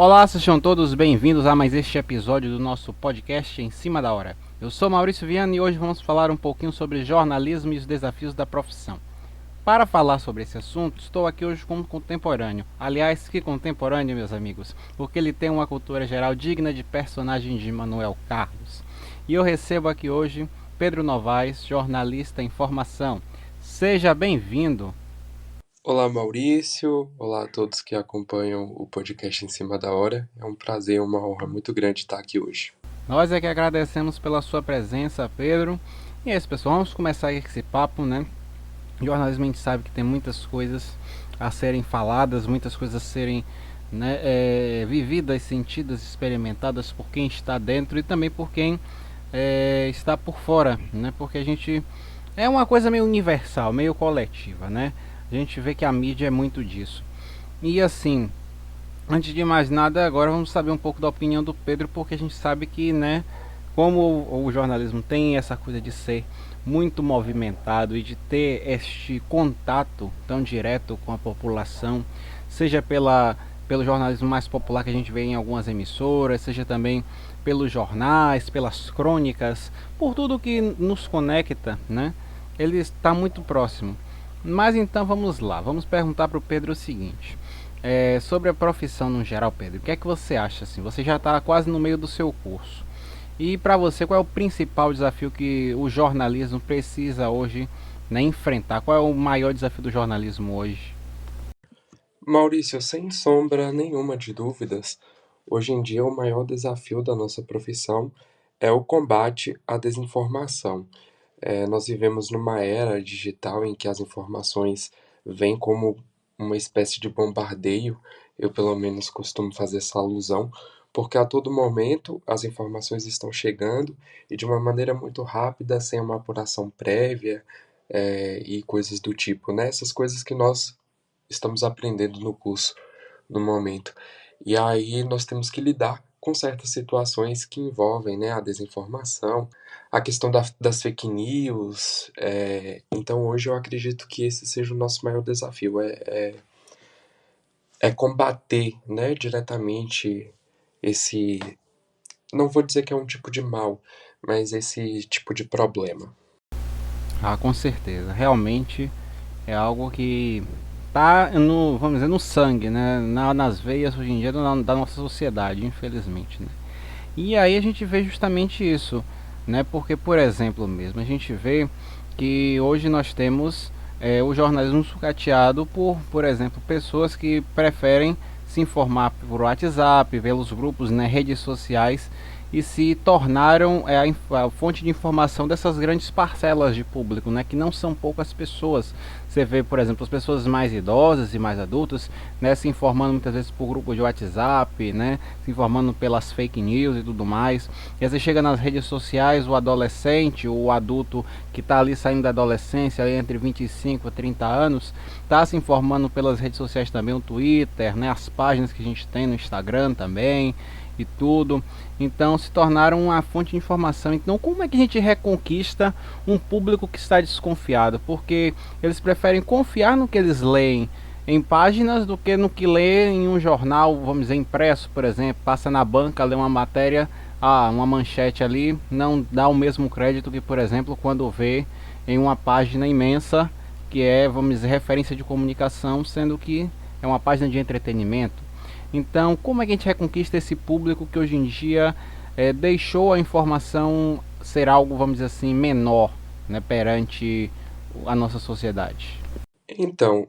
Olá, sejam todos bem-vindos a mais este episódio do nosso podcast Em Cima da Hora. Eu sou Maurício Viana e hoje vamos falar um pouquinho sobre jornalismo e os desafios da profissão. Para falar sobre esse assunto, estou aqui hoje com um contemporâneo. Aliás, que contemporâneo, meus amigos, porque ele tem uma cultura geral digna de personagem de Manuel Carlos. E eu recebo aqui hoje Pedro Novaes, jornalista em formação. Seja bem-vindo. Olá, Maurício. Olá a todos que acompanham o podcast Em Cima da Hora. É um prazer e uma honra muito grande estar aqui hoje. Nós é que agradecemos pela sua presença, Pedro. E é isso, pessoal, vamos começar esse papo, né? Jornalismo a gente sabe que tem muitas coisas a serem faladas, muitas coisas a serem, né, vividas, sentidas, experimentadas por quem está dentro e também por quem está por fora, né? Porque a gente é uma coisa meio universal, meio coletiva, né? A gente vê que a mídia é muito disso. E assim, antes de mais nada, agora vamos saber um pouco da opinião do Pedro, porque a gente sabe que, né, como o jornalismo tem essa coisa de ser muito movimentado e de ter este contato tão direto com a população, seja pelo jornalismo mais popular que a gente vê em algumas emissoras, seja também pelos jornais, pelas crônicas, por tudo que nos conecta, né? Ele está muito próximo. Mas então vamos lá, vamos perguntar para o Pedro o seguinte: sobre a profissão no geral, Pedro, o que é que você acha? Assim, você já está quase no meio do seu curso. E para você, qual é o principal desafio que o jornalismo precisa hoje, né, enfrentar? Qual é o maior desafio do jornalismo hoje? Maurício, sem sombra nenhuma de dúvidas, hoje em dia o maior desafio da nossa profissão é o combate à desinformação. Nós vivemos numa era digital em que as informações vêm como uma espécie de bombardeio. Eu, pelo menos, costumo fazer essa alusão, porque a todo momento as informações estão chegando e de uma maneira muito rápida, sem uma apuração prévia, e coisas do tipo, né? Essas coisas que nós estamos aprendendo no curso no momento. E aí nós temos que lidar com certas situações que envolvem, né, a desinformação, a questão das fake news. Então hoje eu acredito que esse seja o nosso maior desafio, é combater, né, diretamente esse, não vou dizer que é um tipo de mal, mas esse tipo de problema. Ah, com certeza. Realmente é algo que tá no, vamos dizer, no sangue, né? Nas veias hoje em dia da nossa sociedade, infelizmente, né? E aí a gente vê justamente isso, né? Porque, por exemplo, mesmo a gente vê que hoje nós temos o jornalismo sucateado por exemplo, pessoas que preferem se informar por WhatsApp, pelos grupos, né, redes sociais e se tornaram a fonte de informação dessas grandes parcelas de público, né, que não são poucas pessoas. Você vê, por exemplo, as pessoas mais idosas e mais adultas, né, se informando muitas vezes por grupos de WhatsApp, né, se informando pelas fake news e tudo mais. E aí você chega nas redes sociais, o adolescente, o adulto que está ali saindo da adolescência, ali entre 25 e 30 anos, está se informando pelas redes sociais também, o Twitter, né, as páginas que a gente tem no Instagram também e tudo. Então se tornaram uma fonte de informação. Então como é que a gente reconquista um público que está desconfiado? Porque eles preferem confiar no que eles leem em páginas do que no que lê em um jornal, vamos dizer, impresso, por exemplo. Passa na banca, lê uma matéria, uma manchete ali, não dá o mesmo crédito que, por exemplo, quando vê em uma página imensa que é, vamos dizer, referência de comunicação, sendo que é uma página de entretenimento. Então, como é que a gente reconquista esse público que hoje em dia deixou a informação ser algo, vamos dizer assim, menor, né, perante a nossa sociedade? Então,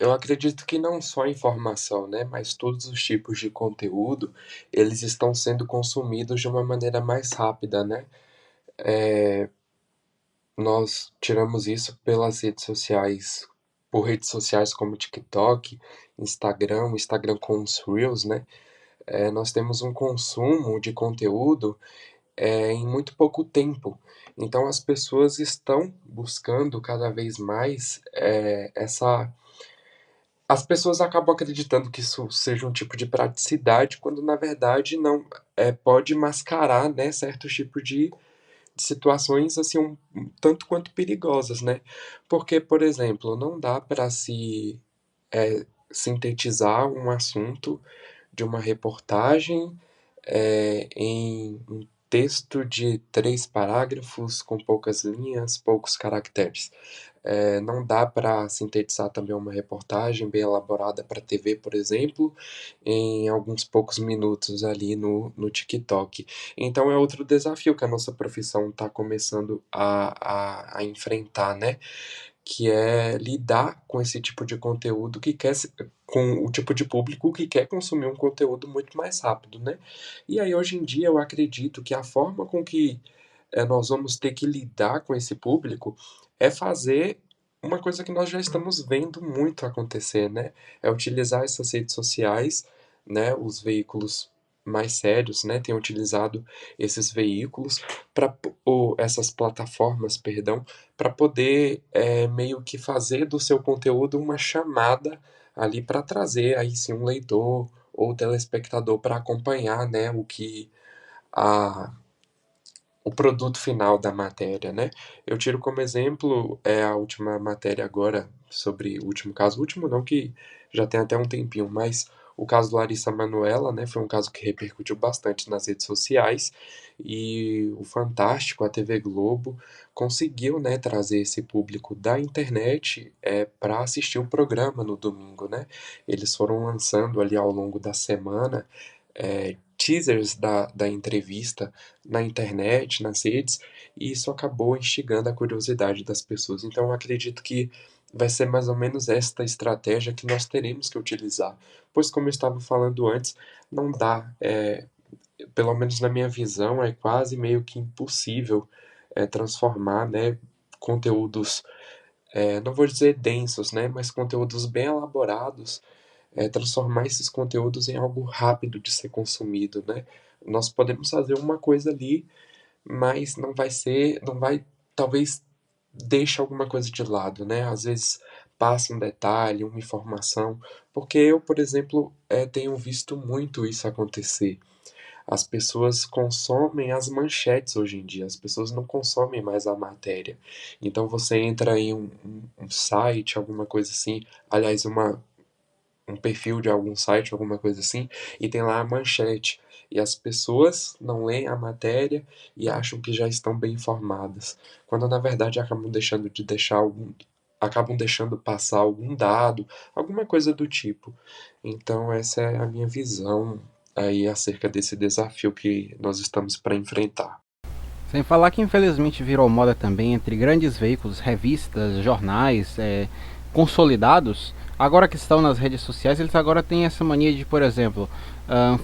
eu acredito que não só a informação, né, mas todos os tipos de conteúdo, eles estão sendo consumidos de uma maneira mais rápida, né? Nós tiramos isso pelas redes sociais, por redes sociais como TikTok, Instagram, Instagram com os Reels, né? Nós temos um consumo de conteúdo em muito pouco tempo. Então as pessoas estão buscando cada vez mais essa. As pessoas acabam acreditando que isso seja um tipo de praticidade, quando na verdade não pode mascarar, né, certos tipos de situações assim um tanto quanto perigosas, né? Porque, por exemplo, não dá para se sintetizar um assunto de uma reportagem em um texto de 3 parágrafos, com poucas linhas, poucos caracteres. Não dá para sintetizar também uma reportagem bem elaborada para TV, por exemplo, em alguns poucos minutos ali no TikTok. Então é outro desafio que a nossa profissão está começando a enfrentar, né? Que é lidar com esse tipo de conteúdo com o tipo de público que quer consumir um conteúdo muito mais rápido, né? E aí hoje em dia eu acredito que a forma com que nós vamos ter que lidar com esse público é fazer uma coisa que nós já estamos vendo muito acontecer, né? É utilizar essas redes sociais, né? Os veículos mais sérios, né? Têm utilizado esses veículos para essas plataformas, perdão, para poder meio que fazer do seu conteúdo uma chamada ali para trazer aí sim um leitor ou telespectador para acompanhar, né? A o produto final da matéria, né? Eu tiro como exemplo a última matéria agora sobre o último caso, o último não que já tem até um tempinho, mas o caso do Larissa Manoela, né? Foi um caso que repercutiu bastante nas redes sociais e o Fantástico, a TV Globo, conseguiu, né, trazer esse público da internet para assistir o programa no domingo, né? Eles foram lançando ali ao longo da semana teasers da entrevista na internet, nas redes, e isso acabou instigando a curiosidade das pessoas. Então, eu acredito que vai ser mais ou menos esta estratégia que nós teremos que utilizar, pois, como eu estava falando antes, não dá, pelo menos na minha visão, é quase meio que impossível transformar, né, conteúdos, não vou dizer densos, né, mas conteúdos bem elaborados transformar esses conteúdos em algo rápido de ser consumido, né? Nós podemos fazer uma coisa ali, mas não vai, talvez deixe alguma coisa de lado, né? Às vezes passa um detalhe, uma informação, porque eu, por exemplo, tenho visto muito isso acontecer. As pessoas consomem as manchetes hoje em dia, as pessoas não consomem mais a matéria. Então você entra em um site, alguma coisa assim, aliás, um perfil de algum site, alguma coisa assim, e tem lá a manchete. E as pessoas não leem a matéria e acham que já estão bem informadas, quando na verdade acabam deixando passar algum dado, alguma coisa do tipo. Então essa é a minha visão aí acerca desse desafio que nós estamos para enfrentar. Sem falar que infelizmente virou moda também entre grandes veículos, revistas, jornais consolidados. Agora que estão nas redes sociais, eles agora têm essa mania de, por exemplo,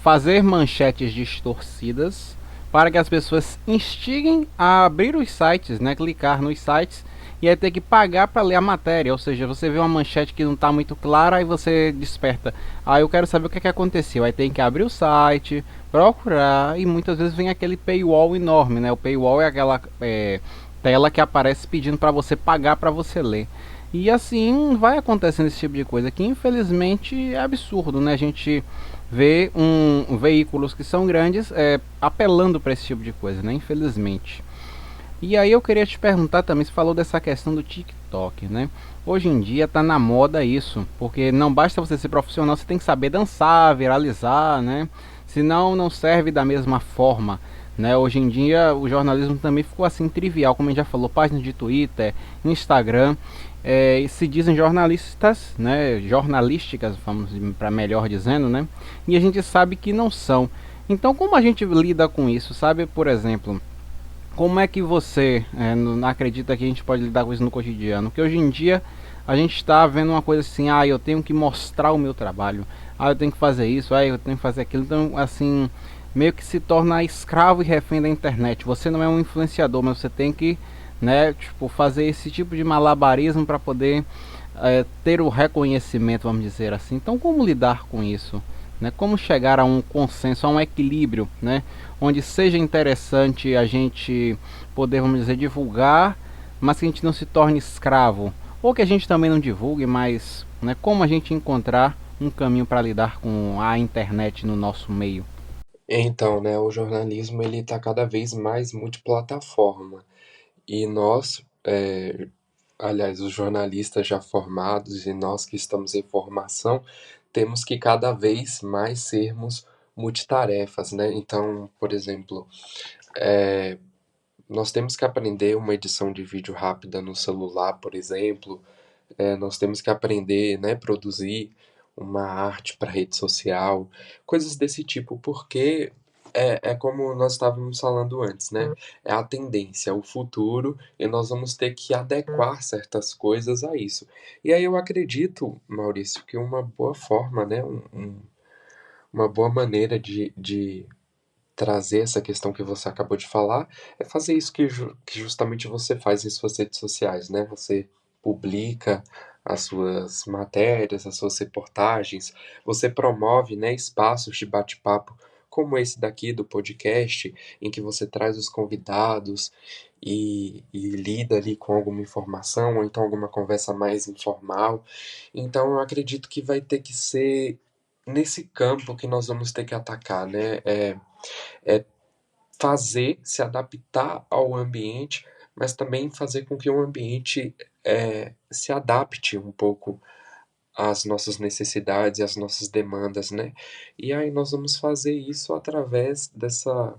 fazer manchetes distorcidas para que as pessoas instiguem a abrir os sites, né, clicar nos sites e aí ter que pagar para ler a matéria. Ou seja, você vê uma manchete que não está muito clara e você desperta. Ah, eu quero saber o que aconteceu. Aí tem que abrir o site, procurar e muitas vezes vem aquele paywall enorme, né? O paywall é aquela tela que aparece pedindo para você pagar para você ler. E assim vai acontecendo esse tipo de coisa que infelizmente é absurdo, né? A gente vê veículos que são grandes apelando para esse tipo de coisa, né? Infelizmente. E aí eu queria te perguntar também, você falou dessa questão do TikTok, né? Hoje em dia tá na moda isso, porque não basta você ser profissional, você tem que saber dançar, viralizar, né? Senão não serve da mesma forma, né? Hoje em dia o jornalismo também ficou assim trivial, como a gente já falou, páginas de Twitter, Instagram, se dizem jornalistas, né? Jornalísticas, vamos para melhor dizendo, né? E a gente sabe que não são. Então como a gente lida com isso, sabe? Por exemplo, como é que você não acredita que a gente pode lidar com isso no cotidiano? Porque hoje em dia a gente está vendo uma coisa assim, ah, eu tenho que mostrar o meu trabalho, ah, eu tenho que fazer isso, ah, eu tenho que fazer aquilo. Então, assim, meio que se torna escravo e refém da internet. Você não é um influenciador, mas você tem que, né, tipo, fazer esse tipo de malabarismo para poder ter o reconhecimento, vamos dizer assim. Então, como lidar com isso? Né? Como chegar a um consenso, a um equilíbrio, né? Onde seja interessante a gente poder, vamos dizer, divulgar, mas que a gente não se torne escravo, ou que a gente também não divulgue, mas, né, como a gente encontrar um caminho para lidar com a internet no nosso meio. Então, né, o jornalismo ele está cada vez mais multiplataforma e nós, aliás, os jornalistas já formados e nós que estamos em formação, temos que cada vez mais sermos multitarefas, né? Então, por exemplo, nós temos que aprender uma edição de vídeo rápida no celular, por exemplo. Nós temos que aprender, né, produzir uma arte para rede social, coisas desse tipo, porque é como nós estávamos falando antes, né? É a tendência, é o futuro, e nós vamos ter que adequar certas coisas a isso. E aí eu acredito, Maurício, que uma boa forma, né, uma boa maneira de trazer essa questão que você acabou de falar, é fazer isso que justamente você faz em suas redes sociais, né? Você publica as suas matérias, as suas reportagens, você promove, né, espaços de bate-papo como esse daqui do podcast, em que você traz os convidados e lida ali com alguma informação, ou então alguma conversa mais informal. Então eu acredito que vai ter que ser nesse campo que nós vamos ter que atacar, né? É fazer, se adaptar ao ambiente, mas também fazer com que o ambiente se adapte um pouco às nossas necessidades e às nossas demandas, né? E aí nós vamos fazer isso através dessa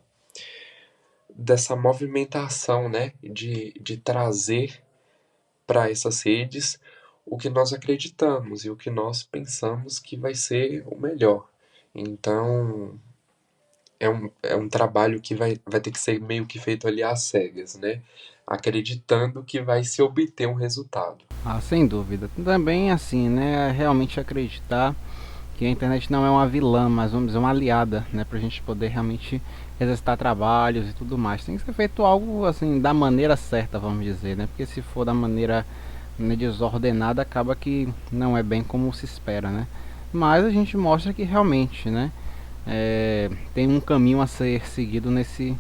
movimentação, né? De trazer para essas redes o que nós acreditamos e o que nós pensamos que vai ser o melhor. Então, é um trabalho que vai ter que ser meio que feito ali às cegas, né? Acreditando que vai se obter um resultado. Ah, sem dúvida. Também assim, né? Realmente acreditar que a internet não é uma vilã, mas vamos dizer uma aliada, né? Pra gente poder realmente exercitar trabalhos e tudo mais. Tem que ser feito algo assim da maneira certa, vamos dizer, né? Porque se for da maneira, né, desordenada, acaba que não é bem como se espera, né? Mas a gente mostra que realmente, né? Tem um caminho a ser seguido nesse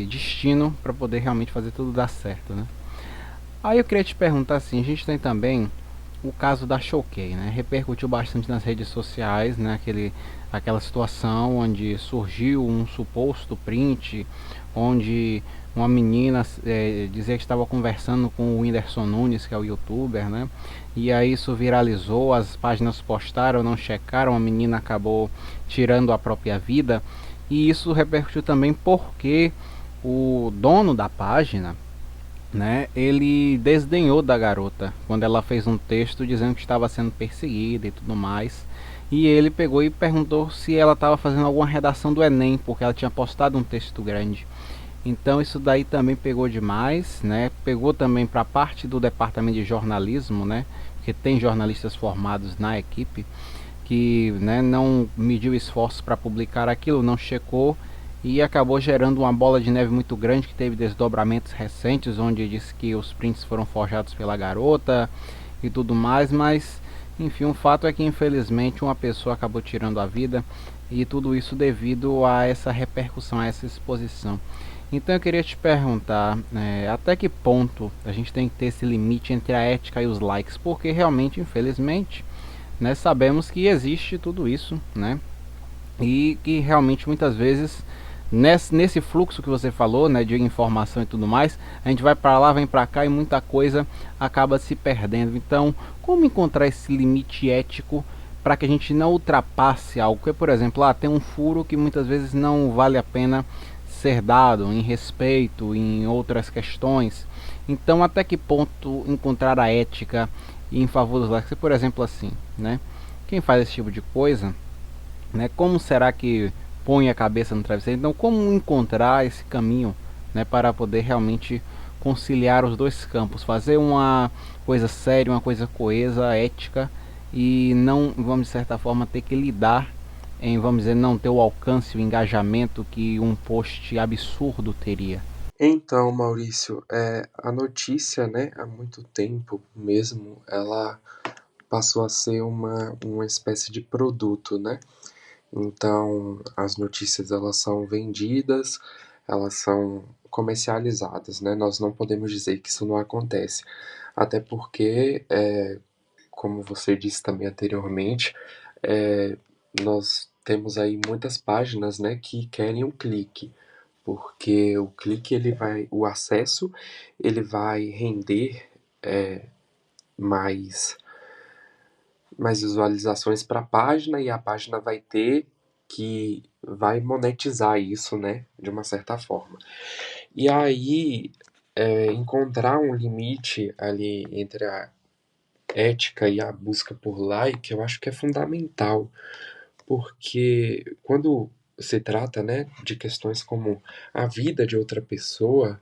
destino para poder realmente fazer tudo dar certo, né? Aí eu queria te perguntar assim, a gente tem também o caso da Choquei, né? Repercutiu bastante nas redes sociais, né? Aquela situação onde surgiu um suposto print, onde uma menina dizia que estava conversando com o Whindersson Nunes, que é o youtuber, né? E aí isso viralizou, as páginas postaram, não checaram, a menina acabou tirando a própria vida. E isso repercutiu também porque o dono da página, né, ele desdenhou da garota quando ela fez um texto dizendo que estava sendo perseguida e tudo mais. E ele pegou e perguntou se ela estava fazendo alguma redação do Enem, porque ela tinha postado um texto grande. Então isso daí também pegou demais, né? Pegou também para a parte do departamento de jornalismo, né? Porque tem jornalistas formados na equipe que, né, não mediu esforços para publicar aquilo, não checou e acabou gerando uma bola de neve muito grande que teve desdobramentos recentes, onde disse que os prints foram forjados pela garota e tudo mais, mas enfim, o fato é que infelizmente uma pessoa acabou tirando a vida e tudo isso devido a essa repercussão, a essa exposição. Então eu queria te perguntar, até que ponto a gente tem que ter esse limite entre a ética e os likes, porque realmente, infelizmente, né, sabemos que existe tudo isso, né? E que realmente muitas vezes nesse fluxo que você falou, né, de informação e tudo mais, a gente vai para lá, vem para cá e muita coisa acaba se perdendo. Então, como encontrar esse limite ético para que a gente não ultrapasse algo? Porque, por exemplo, tem um furo que muitas vezes não vale a pena ser dado em respeito, em outras questões. Então, até que ponto encontrar a ética em favor dos likes? Por exemplo, assim, né? Quem faz esse tipo de coisa, né? Como será que põe a cabeça no travesseiro? Então, como encontrar esse caminho, né, para poder realmente conciliar os dois campos, fazer uma coisa séria, uma coisa coesa, ética e não, vamos de certa forma, ter que lidar em, vamos dizer, não ter o alcance, o engajamento que um post absurdo teria. Então, Maurício, a notícia, né, há muito tempo mesmo, ela passou a ser uma espécie de produto, né? Então, as notícias elas são vendidas, elas são comercializadas, né? Nós não podemos dizer que isso não acontece, até porque, como você disse também anteriormente, é, nós temos aí muitas páginas, né, que querem um clique, porque o clique o acesso, ele vai render mais mais visualizações para a página e a página vai ter que vai monetizar isso, né, de uma certa forma. E aí, encontrar um limite ali entre a ética e a busca por like, eu acho que é fundamental, porque quando se trata, né, de questões como a vida de outra pessoa,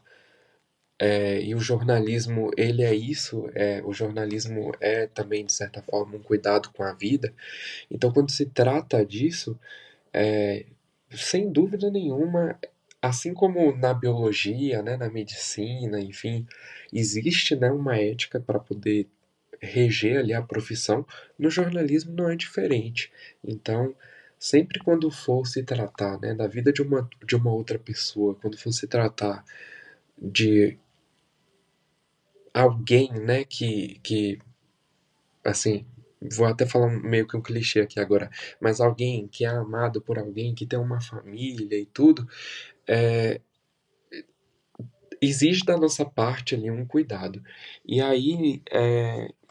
e o jornalismo, ele é isso, o jornalismo é também, de certa forma, um cuidado com a vida. Então, quando se trata disso, é, sem dúvida nenhuma, assim como na biologia, né, na medicina, enfim, existe, né, uma ética para poder reger ali a profissão, no jornalismo não é diferente. Então, sempre quando for se tratar, né, da vida de uma outra pessoa, quando for se tratar de alguém, né, que assim, vou até falar meio que um clichê aqui agora, mas alguém que é amado por alguém, que tem uma família e tudo, é, exige da nossa parte ali um cuidado. E aí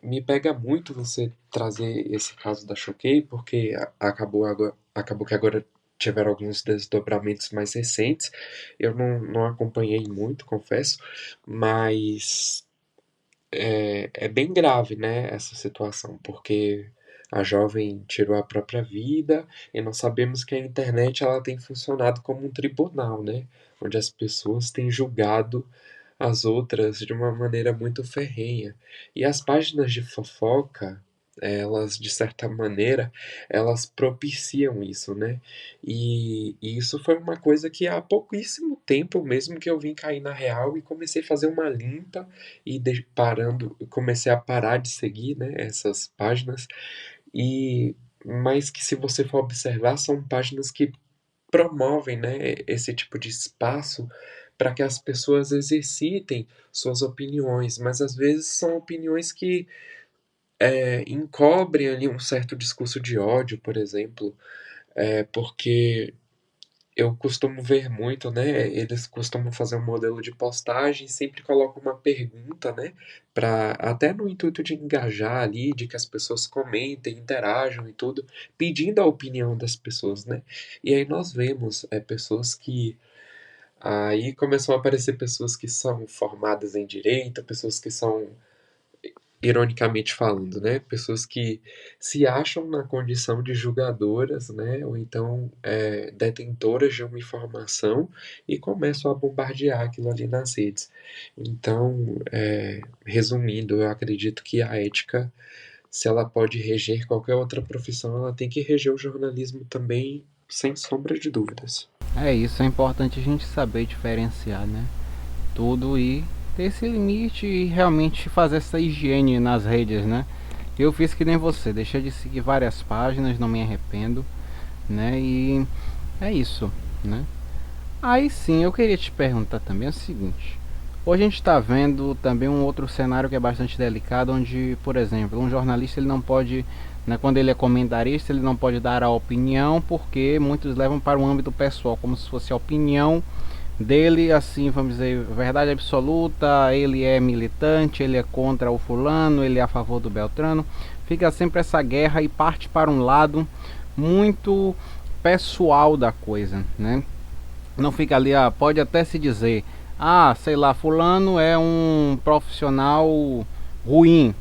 me pega muito você trazer esse caso da Choquei, porque acabou que agora tiveram alguns desdobramentos mais recentes. Eu não acompanhei muito, confesso, mas é bem grave, né, essa situação, porque a jovem tirou a própria vida e nós sabemos que a internet ela tem funcionado como um tribunal, né, onde as pessoas têm julgado as outras de uma maneira muito ferrenha. E as páginas de fofoca, elas, de certa maneira, elas propiciam isso, né? E isso foi uma coisa que há pouquíssimo tempo mesmo que eu vim cair na real e comecei a fazer uma limpa e comecei a parar de seguir, né, essas páginas. E mas que se você for observar, são páginas que promovem, né, esse tipo de espaço para que as pessoas exercitem suas opiniões, mas às vezes são opiniões que encobrem ali um certo discurso de ódio, por exemplo, porque eu costumo ver muito, né? Eles costumam fazer um modelo de postagem e sempre colocam uma pergunta, né? Até no intuito de engajar ali, de que as pessoas comentem, interajam e tudo, pedindo a opinião das pessoas, né? E aí nós vemos pessoas que aí começam a aparecer pessoas que são formadas em direito, pessoas que são, ironicamente falando, né, pessoas que se acham na condição de julgadoras, né, ou então detentoras de uma informação e começam a bombardear aquilo ali nas redes. Então, resumindo, eu acredito que a ética, se ela pode reger qualquer outra profissão, ela tem que reger o jornalismo também, sem sombra de dúvidas. É isso, é importante a gente saber diferenciar, né? Tudo e ter esse limite e realmente fazer essa higiene nas redes, né? Eu fiz que nem você, deixei de seguir várias páginas, não me arrependo, né? E é isso, né? Aí sim, eu queria te perguntar também o seguinte. Hoje a gente está vendo também um outro cenário que é bastante delicado, onde, por exemplo, um jornalista ele não pode, né, quando ele é comentarista, ele não pode dar a opinião, porque muitos levam para o âmbito pessoal, como se fosse a opinião dele, assim, vamos dizer, verdade absoluta, ele é militante, ele é contra o fulano, ele é a favor do Beltrano. Fica sempre essa guerra e parte para um lado muito pessoal da coisa, né? Não fica ali, pode até se dizer, sei lá, fulano é um profissional ruim,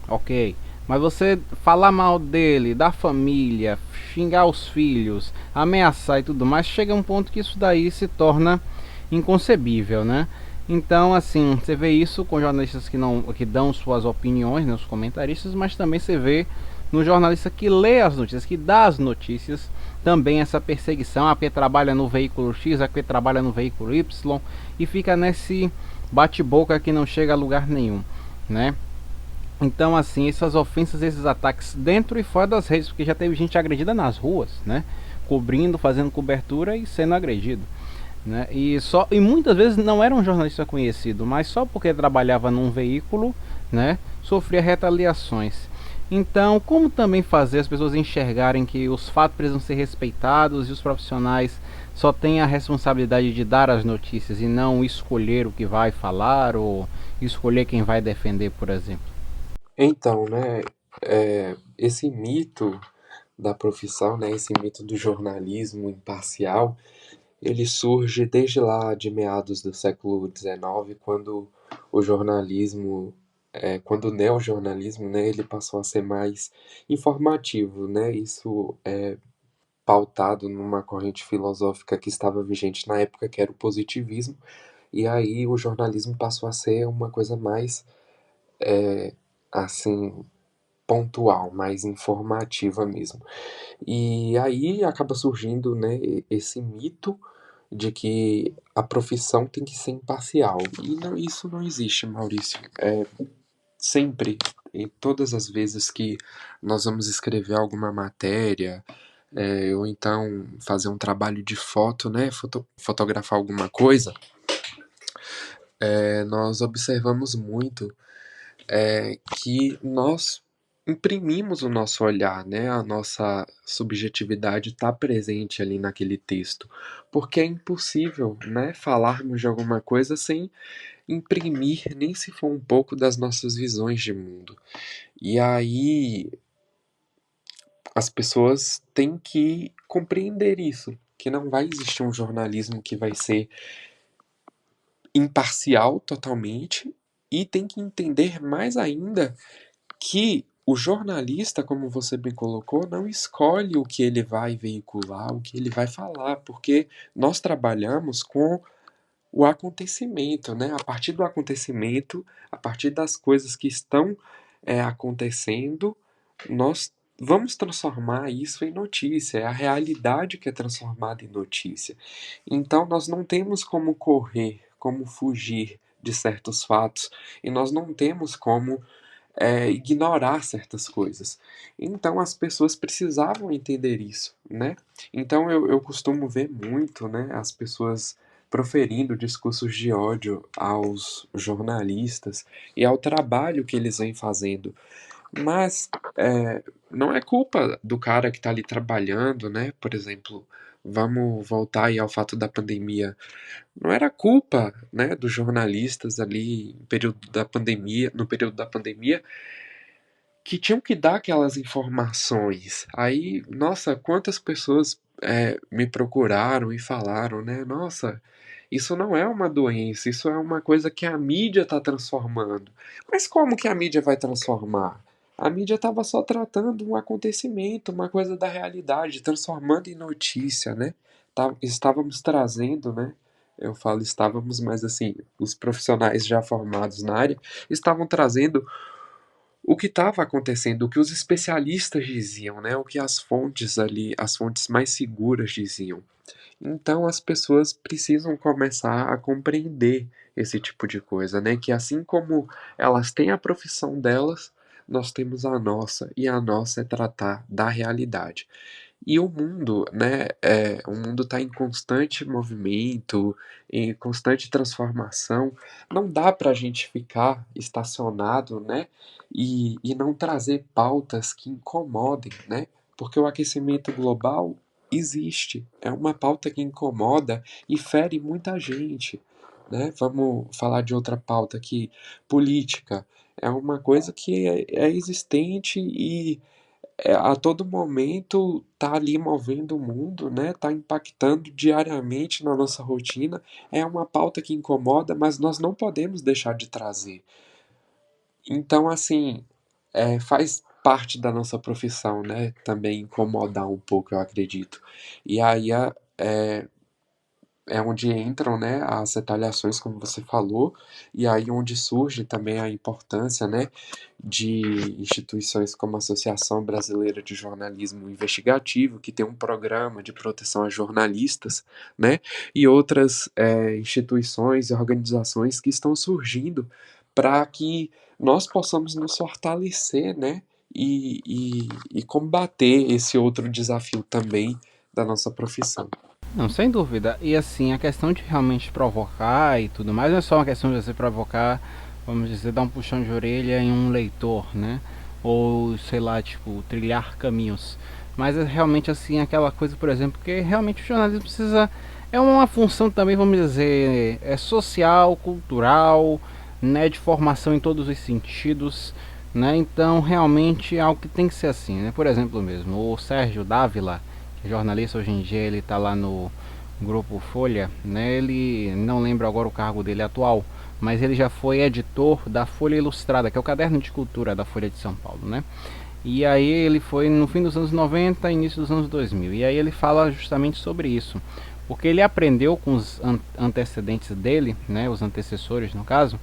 ok. Mas você falar mal dele, da família, xingar os filhos, ameaçar e tudo mais, chega um ponto que isso daí se torna inconcebível, né? Então, assim, você vê isso com jornalistas que dão suas opiniões, né, os comentaristas, mas também você vê no jornalista que lê as notícias, que dá as notícias, também essa perseguição, a que trabalha no veículo X, a que trabalha no veículo Y, e fica nesse bate-boca que não chega a lugar nenhum, né? Então, assim, essas ofensas, esses ataques dentro e fora das redes, porque já teve gente agredida nas ruas, né? Cobrindo, fazendo cobertura e sendo agredido, né? E muitas vezes não era um jornalista conhecido, mas só porque trabalhava num veículo, né, sofria retaliações. Então, como também fazer as pessoas enxergarem que os fatos precisam ser respeitados e os profissionais só têm a responsabilidade de dar as notícias e não escolher o que vai falar ou escolher quem vai defender, por exemplo? Então, né, esse mito da profissão, né, esse mito do jornalismo imparcial, ele surge desde lá de meados do século XIX, quando o jornalismo, quando o neojornalismo, né, ele passou a ser mais informativo, né, isso é pautado numa corrente filosófica que estava vigente na época, que era o positivismo, e aí o jornalismo passou a ser uma coisa mais, assim, pontual, mais informativa mesmo. E aí acaba surgindo, né, esse mito de que a profissão tem que ser imparcial. E isso não existe, Maurício. Sempre, em todas as vezes que nós vamos escrever alguma matéria, ou então fazer um trabalho de foto, né, fotografar alguma coisa, nós observamos muito que nós imprimimos o nosso olhar, né? A nossa subjetividade está presente ali naquele texto, porque é impossível, né, falarmos de alguma coisa sem imprimir, nem se for um pouco das nossas visões de mundo. E aí as pessoas têm que compreender isso, que não vai existir um jornalismo que vai ser imparcial totalmente, e tem que entender mais ainda que o jornalista, como você bem colocou, não escolhe o que ele vai veicular, o que ele vai falar, porque nós trabalhamos com o acontecimento, né? A partir do acontecimento, a partir das coisas que estão acontecendo, nós vamos transformar isso em notícia, é a realidade que é transformada em notícia. Então, nós não temos como correr, como fugir de certos fatos, e nós não temos como ignorar certas coisas. Então as pessoas precisavam entender isso, né? Então eu costumo ver muito, né, as pessoas proferindo discursos de ódio aos jornalistas e ao trabalho que eles vêm fazendo. Mas não é culpa do cara que está ali trabalhando, né? Por exemplo, vamos voltar aí ao fato da pandemia. Não era culpa, né, dos jornalistas ali no período da pandemia, que tinham que dar aquelas informações. Aí, nossa, quantas pessoas me procuraram e falaram, né? Nossa, isso não é uma doença, isso é uma coisa que a mídia está transformando. Mas como que a mídia vai transformar? A mídia estava só tratando um acontecimento, uma coisa da realidade, transformando em notícia, né? Estávamos trazendo, né? Eu falo estávamos, mas assim, os profissionais já formados na área estavam trazendo o que estava acontecendo, o que os especialistas diziam, né? O que as fontes ali, as fontes mais seguras diziam. Então as pessoas precisam começar a compreender esse tipo de coisa, né? Que assim como elas têm a profissão delas, nós temos a nossa, e a nossa é tratar da realidade. E o mundo, né, o mundo está em constante movimento, em constante transformação. Não dá para a gente ficar estacionado, né, e não trazer pautas que incomodem, né, porque o aquecimento global existe, é uma pauta que incomoda e fere muita gente, né. Vamos falar de outra pauta aqui, política. É uma coisa que é existente e a todo momento tá ali movendo o mundo, né, tá impactando diariamente na nossa rotina. É uma pauta que incomoda, mas nós não podemos deixar de trazer. Então, assim, faz parte da nossa profissão, né, também incomodar um pouco, eu acredito. E aí é onde entram, né, as retaliações, como você falou, e aí onde surge também a importância, né, de instituições como a Associação Brasileira de Jornalismo Investigativo, que tem um programa de proteção a jornalistas, né, e outras instituições e organizações que estão surgindo para que nós possamos nos fortalecer, né, e combater esse outro desafio também da nossa profissão. Não, sem dúvida. E assim, a questão de realmente provocar e tudo mais não é só uma questão de você provocar, vamos dizer, dar um puxão de orelha em um leitor, né? Ou, sei lá, tipo, trilhar caminhos. Mas é realmente assim aquela coisa, por exemplo, que realmente o jornalismo precisa. É uma função também, vamos dizer, social, cultural, né? De formação em todos os sentidos. né? Então realmente é algo que tem que ser assim, né? Por exemplo mesmo, o Sérgio Dávila, que é jornalista hoje em dia, ele está lá no Grupo Folha, né? Ele não lembro agora o cargo dele atual, mas ele já foi editor da Folha Ilustrada, que é o caderno de cultura da Folha de São Paulo, né? E aí ele foi no fim dos anos 90, início dos anos 2000. E aí ele fala justamente sobre isso. Porque ele aprendeu com os antecedentes dele, né, os antecessores no caso,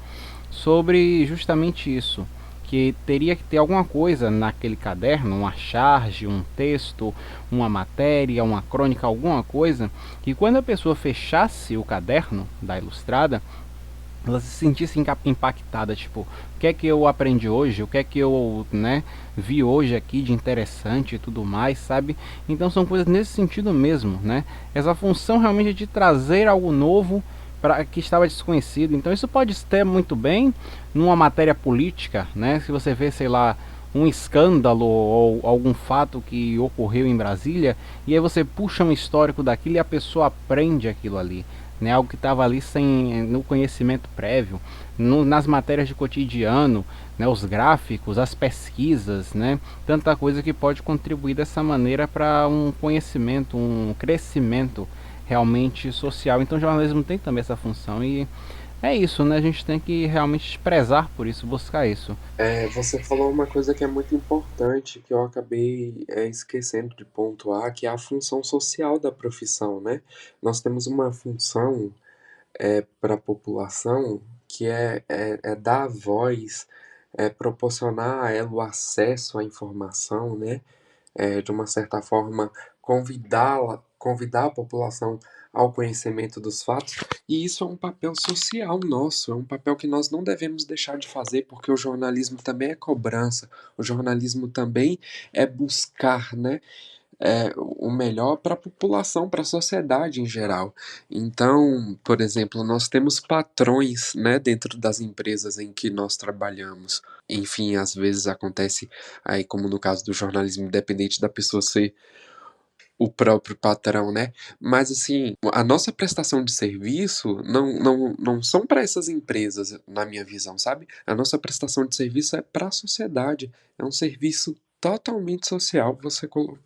sobre justamente isso, que teria que ter alguma coisa naquele caderno, uma charge, um texto, uma matéria, uma crônica, alguma coisa, que quando a pessoa fechasse o caderno da Ilustrada, ela se sentisse impactada, tipo, o que é que eu aprendi hoje, o que é que eu, né, vi hoje aqui de interessante e tudo mais, sabe? Então são coisas nesse sentido mesmo, né? Essa função realmente de trazer algo novo para que estava desconhecido. Então isso pode ter muito bem numa matéria política, né? Se você vê, sei lá, um escândalo ou algum fato que ocorreu em Brasília, e aí você puxa um histórico daquilo e a pessoa aprende aquilo ali, né? Algo que estava ali sem no conhecimento prévio, nas matérias de cotidiano, né? Os gráficos, as pesquisas, né? Tanta coisa que pode contribuir dessa maneira para um conhecimento, um crescimento realmente social. Então o jornalismo tem também essa função e é isso, né? A gente tem que realmente prezar por isso, buscar isso. Você falou uma coisa que é muito importante, que eu acabei esquecendo de pontuar, que é a função social da profissão, né? Nós temos uma função para a população que é dar voz, proporcionar a ela o acesso à informação, né? De uma certa forma, convidar a população ao conhecimento dos fatos, e isso é um papel social nosso, é um papel que nós não devemos deixar de fazer, porque o jornalismo também é cobrança, o jornalismo também é buscar, né, o melhor para a população, para a sociedade em geral. Então, por exemplo, nós temos patrões, né, dentro das empresas em que nós trabalhamos. Enfim, às vezes acontece aí, como no caso do jornalismo independente, da pessoa ser o próprio patrão, né? Mas assim, a nossa prestação de serviço não são para essas empresas, na minha visão, sabe? A nossa prestação de serviço é para a sociedade, é um serviço totalmente social.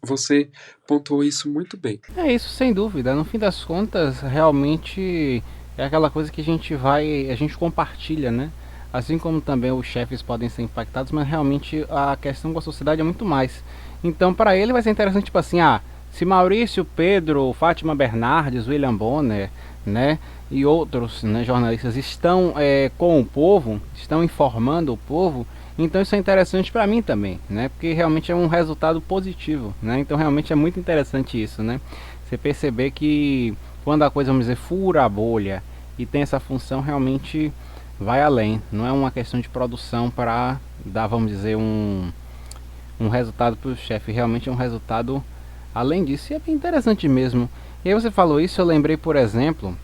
Você pontuou isso muito bem. É isso, sem dúvida. No fim das contas, realmente é aquela coisa que a gente compartilha, né? Assim como também os chefes podem ser impactados, mas realmente a questão com a sociedade é muito mais. Então, para ele vai ser interessante, tipo assim, se Maurício, Pedro, Fátima Bernardes, William Bonner, né, e outros, né, jornalistas estão com o povo, estão informando o povo, então isso é interessante para mim também, né? Porque realmente é um resultado positivo, né? Então realmente é muito interessante isso, né? Você perceber que quando a coisa, vamos dizer, fura a bolha e tem essa função, realmente vai além. Não é uma questão de produção para dar, vamos dizer, um resultado para o chefe. Realmente é um resultado além disso. E é bem interessante mesmo. E aí você falou isso, eu lembrei, por exemplo,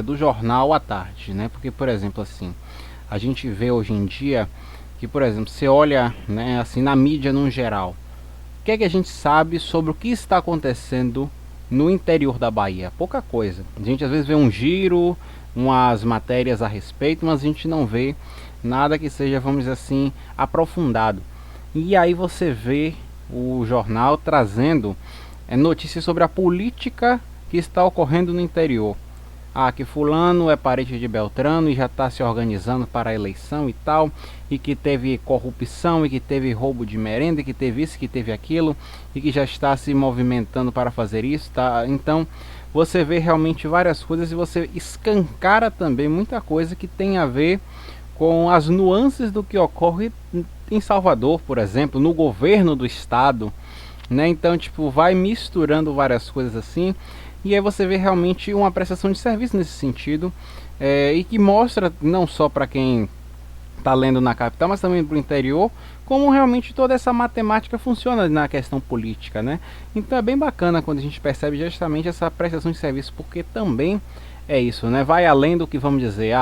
do jornal à tarde, né? Porque, por exemplo, assim, a gente vê hoje em dia que, por exemplo, você olha, né, assim, na mídia no geral, o que é que a gente sabe sobre o que está acontecendo no interior da Bahia? Pouca coisa. A gente às vezes vê um giro, umas matérias a respeito, mas a gente não vê nada que seja, vamos dizer assim, aprofundado. E aí você vê o jornal trazendo notícias sobre a política que está ocorrendo no interior. Que fulano é parente de Beltrano e já está se organizando para a eleição e tal, e que teve corrupção, e que teve roubo de merenda, e que teve isso, que teve aquilo, e que já está se movimentando para fazer isso, tá? Então você vê realmente várias coisas e você escancara também muita coisa que tem a ver com as nuances do que ocorre em Salvador, por exemplo, no governo do estado, né? Então, tipo, vai misturando várias coisas assim, e aí você vê realmente uma prestação de serviço nesse sentido, e que mostra não só para quem está lendo na capital, mas também para o interior, como realmente toda essa matemática funciona na questão política, né? Então é bem bacana quando a gente percebe justamente essa prestação de serviço, porque também é isso, né? Vai além do que vamos dizer,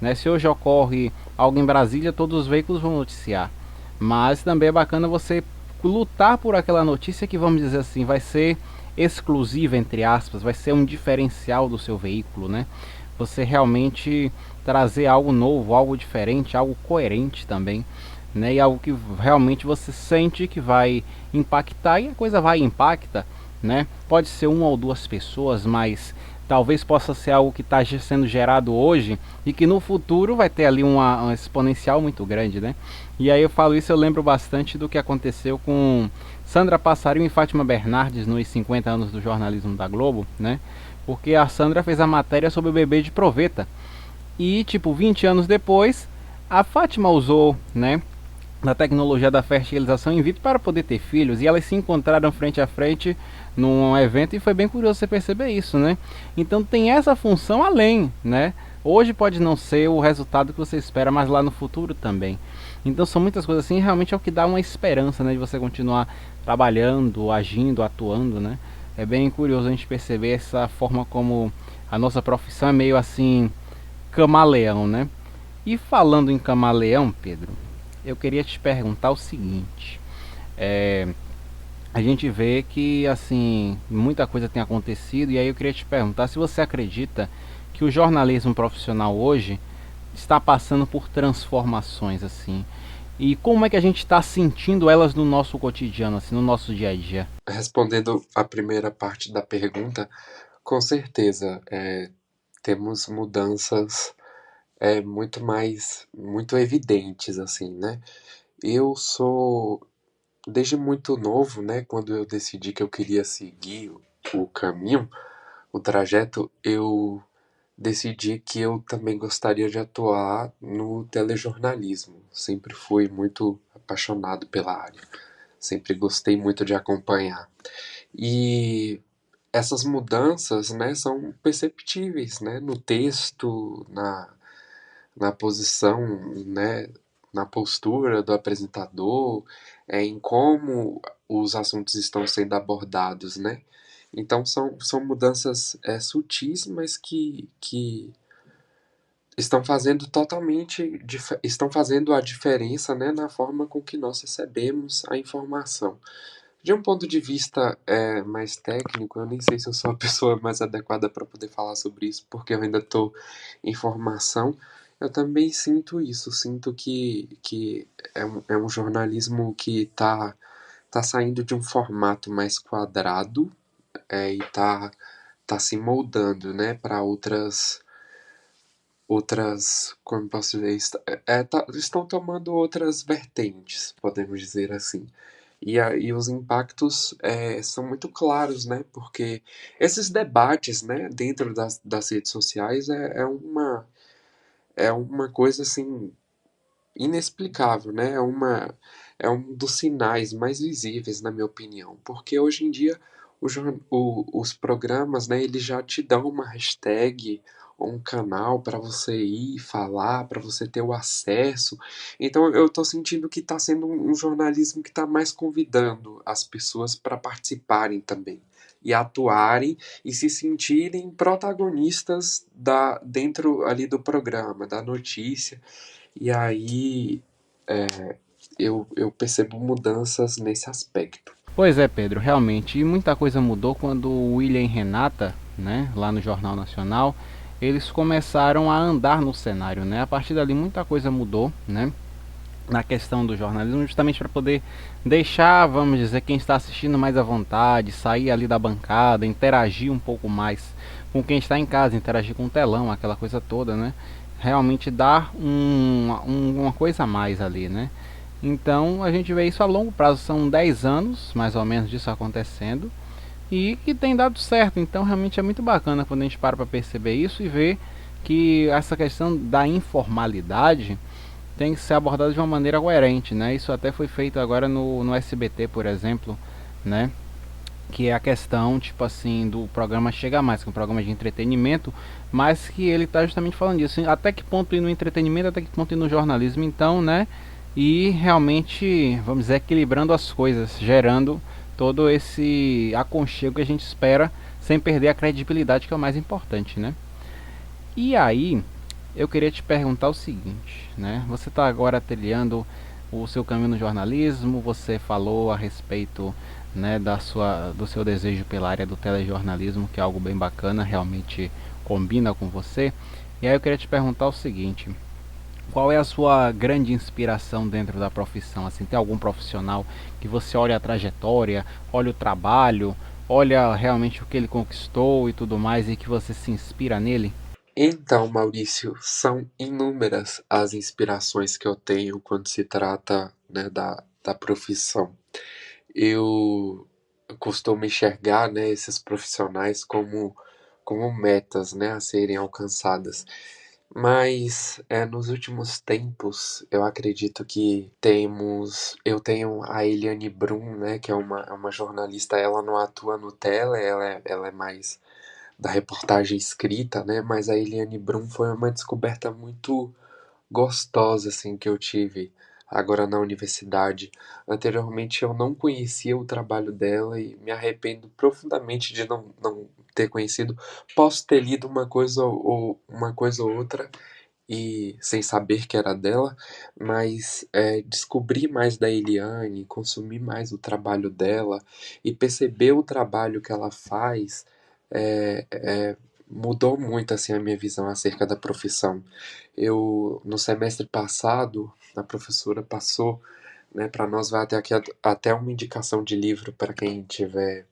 né? Se hoje ocorre algo em Brasília, todos os veículos vão noticiar, mas também é bacana você lutar por aquela notícia que, vamos dizer assim, vai ser exclusiva, entre aspas, vai ser um diferencial do seu veículo, né? Você realmente trazer algo novo, algo diferente, algo coerente também, né? E algo que realmente você sente que vai impactar e a coisa vai e impacta, né? Pode ser uma ou duas pessoas, mas talvez possa ser algo que está sendo gerado hoje e que no futuro vai ter ali uma exponencial muito grande, né? E aí eu falo isso, eu lembro bastante do que aconteceu com Sandra Passarinho e Fátima Bernardes nos 50 anos do jornalismo da Globo, né? Porque a Sandra fez a matéria sobre o bebê de proveta. E, tipo, 20 anos depois, a Fátima usou, né, da tecnologia da fertilização in vitro para poder ter filhos. E elas se encontraram frente a frente num evento e foi bem curioso você perceber isso, né? Então tem essa função além, né? Hoje pode não ser o resultado que você espera, mas lá no futuro também. Então são muitas coisas assim, realmente é o que dá uma esperança, né, de você continuar trabalhando, agindo, atuando, né? É bem curioso a gente perceber essa forma como a nossa profissão é meio assim camaleão, né? E falando em camaleão, Pedro, eu queria te perguntar o seguinte: é, a gente vê que assim muita coisa tem acontecido e aí eu queria te perguntar se você acredita que o jornalismo profissional hoje está passando por transformações assim e como é que a gente está sentindo elas no nosso cotidiano, assim, no nosso dia a dia. Respondendo a primeira parte da pergunta, com certeza, temos mudanças muito evidentes, assim, né? Eu sou, desde muito novo, né, quando eu decidi que eu queria seguir o caminho, o trajeto, eu decidi que eu também gostaria de atuar no telejornalismo. Sempre fui muito apaixonado pela área, sempre gostei muito de acompanhar. E essas mudanças, né, são perceptíveis, né, no texto, na posição, né, na postura do apresentador, em como os assuntos estão sendo abordados, né? Então são mudanças sutis, mas que estão fazendo a diferença, né, na forma com que nós recebemos a informação. De um ponto de vista mais técnico, eu nem sei se eu sou a pessoa mais adequada para poder falar sobre isso, porque eu ainda estou em formação. Eu também sinto isso, sinto que é um jornalismo que tá saindo de um formato mais quadrado e tá se moldando, né, para outras, como posso dizer, estão tomando outras vertentes, podemos dizer assim. E os impactos são muito claros, né? Porque esses debates, né, dentro das redes sociais é uma coisa assim inexplicável, né? É um dos sinais mais visíveis, na minha opinião, porque hoje em dia os programas, né, eles já te dão uma hashtag ou um canal para você ir falar, para você ter o acesso. Então eu estou sentindo que está sendo um jornalismo que está mais convidando as pessoas para participarem também e atuarem e se sentirem protagonistas dentro ali do programa, da notícia. E aí eu percebo mudanças nesse aspecto. Pois é, Pedro, realmente, e muita coisa mudou quando o William e Renata, né, lá no Jornal Nacional, eles começaram a andar no cenário, né? A partir dali muita coisa mudou, né? Na questão do jornalismo, justamente para poder deixar, vamos dizer, quem está assistindo mais à vontade, sair ali da bancada, interagir um pouco mais com quem está em casa, interagir com o telão, aquela coisa toda, né? Realmente dar uma coisa a mais ali, né? Então a gente vê isso a longo prazo, são 10 anos mais ou menos disso acontecendo e que tem dado certo. Então realmente é muito bacana quando a gente para perceber isso e ver que essa questão da informalidade tem que ser abordada de uma maneira coerente, né? Isso até foi feito agora no SBT, por exemplo, né? Que é a questão, tipo assim, do programa Chega Mais, que é um programa de entretenimento, mas que ele está justamente falando disso, assim, até que ponto ir no entretenimento, até que ponto ir no jornalismo, então, né? E realmente, vamos dizer, equilibrando as coisas, gerando todo esse aconchego que a gente espera, sem perder a credibilidade, que é o mais importante, né? E aí, eu queria te perguntar o seguinte, né? Você está agora trilhando o seu caminho no jornalismo, você falou a respeito, né, do seu desejo pela área do telejornalismo, que é algo bem bacana, realmente combina com você. E aí eu queria te perguntar o seguinte: Qual é a sua grande inspiração dentro da profissão? Assim, tem algum profissional que você olha a trajetória, olha o trabalho, olha realmente o que ele conquistou e tudo mais e que você se inspira nele? Então, Maurício, são inúmeras as inspirações que eu tenho quando se trata, né, da profissão. Eu costumo enxergar, né, esses profissionais como metas, né, a serem alcançadas. Mas nos últimos tempos, eu acredito que eu tenho a Eliane Brum, né, que é uma jornalista. Ela não atua no tele, ela é mais da reportagem escrita, né, mas a Eliane Brum foi uma descoberta muito gostosa, assim, que eu tive agora na universidade. Anteriormente eu não conhecia o trabalho dela e me arrependo profundamente de não ter conhecido. Posso ter lido uma coisa ou outra e sem saber que era dela, mas descobrir mais da Eliane, consumir mais o trabalho dela e perceber o trabalho que ela faz mudou muito assim a minha visão acerca da profissão. Eu no semestre passado a professora passou, né, para nós, vai até aqui até uma indicação de livro para quem estiver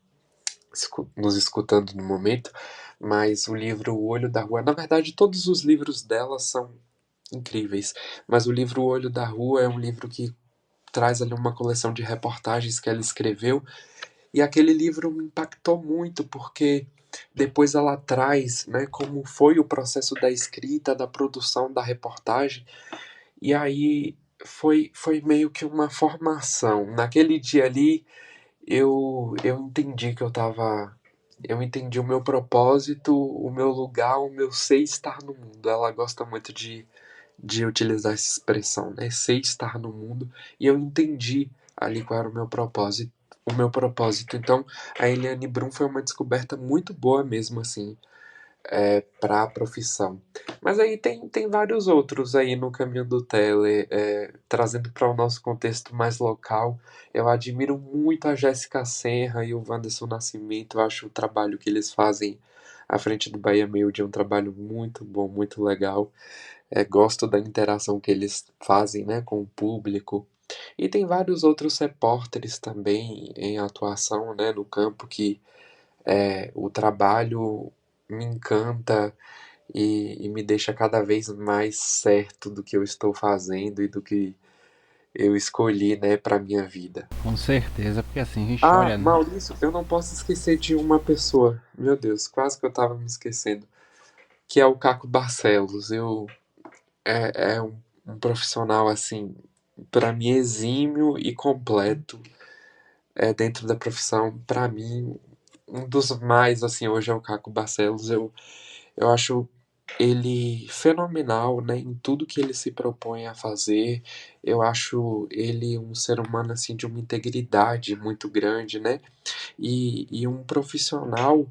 nos escutando no momento, mas o livro O Olho da Rua, na verdade todos os livros dela são incríveis, mas o livro O Olho da Rua é um livro que traz ali uma coleção de reportagens que ela escreveu, e aquele livro me impactou muito porque depois ela traz, né, como foi o processo da escrita, da produção da reportagem, e aí foi meio que uma formação. Naquele dia ali eu entendi que eu entendi o meu propósito, o meu lugar, o meu ser estar no mundo. Ela gosta muito de utilizar essa expressão, né? Ser estar no mundo. E eu entendi ali qual era o meu propósito. O meu propósito. Então, a Eliane Brum foi uma descoberta muito boa mesmo, assim, para a profissão. Mas aí tem vários outros aí no caminho do tele, trazendo para o nosso contexto mais local. Eu admiro muito a Jéssica Senra e o Wanderson Nascimento. Eu acho o trabalho que eles fazem à frente do Bahia Mail de um trabalho muito bom, muito legal. Gosto da interação que eles fazem, né, com o público. E tem vários outros repórteres também em atuação, né, no campo que o trabalho me encanta e me deixa cada vez mais certo do que eu estou fazendo e do que eu escolhi, né, para minha vida. Com certeza, porque assim, a gente Ah, olha, né? Maurício, eu não posso esquecer de uma pessoa. Meu Deus, quase que eu estava me esquecendo. Que é o Caco Barcelos. É um profissional assim, para mim exímio e completo dentro da profissão. Para mim, um dos mais assim hoje é o Caco Barcelos. Eu acho ele fenomenal, né, em tudo que ele se propõe a fazer. Eu acho ele um ser humano assim de uma integridade muito grande, né? E um profissional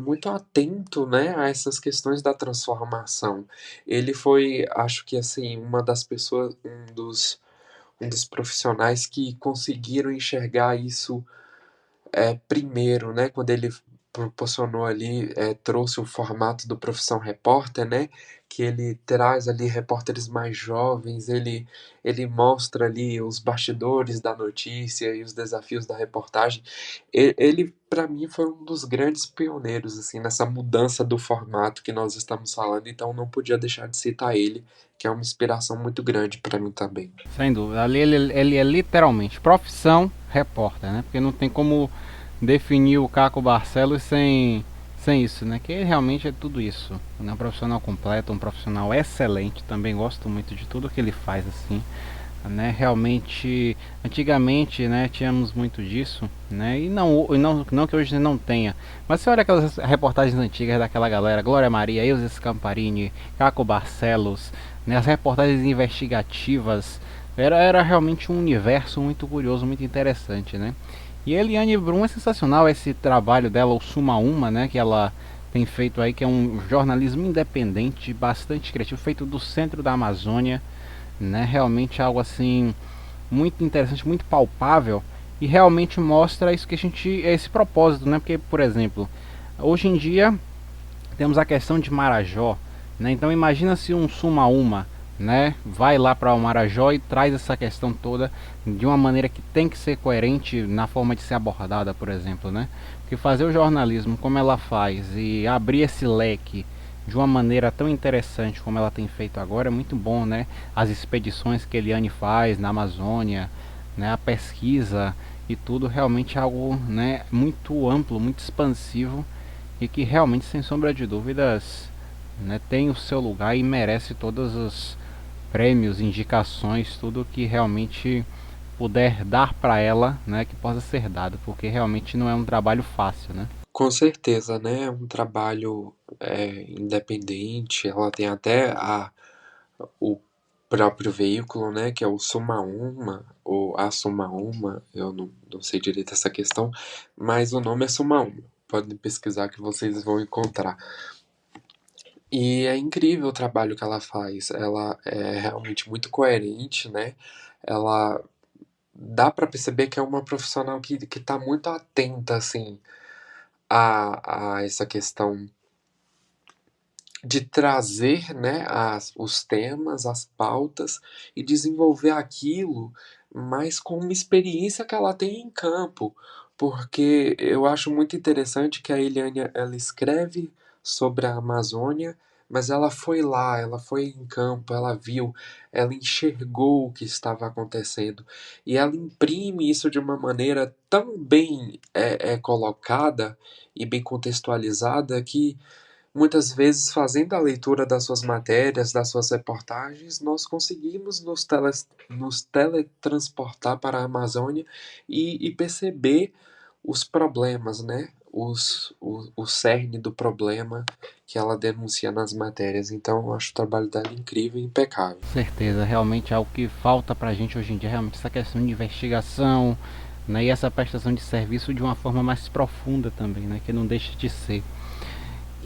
muito atento, né, a essas questões da transformação. Ele foi, acho que assim, uma das pessoas, um dos profissionais que conseguiram enxergar isso primeiro, né, quando ele proporcionou ali, trouxe o formato do Profissão Repórter, né, que ele traz ali repórteres mais jovens, ele mostra ali os bastidores da notícia e os desafios da reportagem. Ele, para mim, foi um dos grandes pioneiros, assim, nessa mudança do formato que nós estamos falando, então não podia deixar de citar ele, que é uma inspiração muito grande para mim também. Sem dúvida. Ali ele é literalmente profissão repórter, né? Porque não tem como definir o Caco Barcelos sem isso, né? Que realmente é tudo isso. É um profissional completo, um profissional excelente. Também gosto muito de tudo que ele faz, assim. Né? Realmente, antigamente, né, tínhamos muito disso, né? Não que hoje não tenha. Mas você olha aquelas reportagens antigas daquela galera, Glória Maria, Elza Scamparini, Caco Barcelos, né, as reportagens investigativas, era realmente um universo muito curioso, muito interessante, né? E a Eliane Brum é sensacional esse trabalho dela, o Suma Uma, né, que ela tem feito aí, que é um jornalismo independente, bastante criativo, feito do centro da Amazônia, né? Realmente algo assim muito interessante, muito palpável e realmente mostra isso que a gente é esse propósito, né? Porque, por exemplo, hoje em dia temos a questão de Marajó, né? Então imagina se um Suma Uma né? Vai lá para o Marajó e traz essa questão toda de uma maneira que tem que ser coerente na forma de ser abordada, por exemplo, né? Porque fazer o jornalismo como ela faz e abrir esse leque de uma maneira tão interessante como ela tem feito agora é muito bom, né? As expedições que Eliane faz na Amazônia, né? A pesquisa e tudo realmente é algo, né? Muito amplo, muito expansivo e que realmente, sem sombra de dúvidas, né? Tem o seu lugar e merece todos os prêmios, indicações, tudo que realmente puder dar para ela, né, que possa ser dado, porque realmente não é um trabalho fácil, né? Com certeza, né? É um trabalho independente, ela tem até o próprio veículo, né? Que é o Sumaúma, ou a Sumaúma, eu não sei direito essa questão, mas o nome é Sumaúma. Podem pesquisar que vocês vão encontrar. E é incrível o trabalho que ela faz. Ela é realmente muito coerente, né? Ela dá pra perceber que é uma profissional que tá muito atenta, assim, a essa questão de trazer, né, os temas, as pautas e desenvolver aquilo, mas com uma experiência que ela tem em campo. Porque eu acho muito interessante que a Eliane ela escreve sobre a Amazônia, mas ela foi lá, ela foi em campo, ela viu, ela enxergou o que estava acontecendo e ela imprime isso de uma maneira tão bem colocada e bem contextualizada que muitas vezes, fazendo a leitura das suas matérias, das suas reportagens, nós conseguimos nos teletransportar para a Amazônia e perceber os problemas, né? O cerne do problema que ela denuncia nas matérias. Então, eu acho o trabalho dela incrível e impecável. Com certeza, realmente é algo que falta pra gente hoje em dia, realmente essa questão de investigação, né, e essa prestação de serviço de uma forma mais profunda também, né, que não deixa de ser.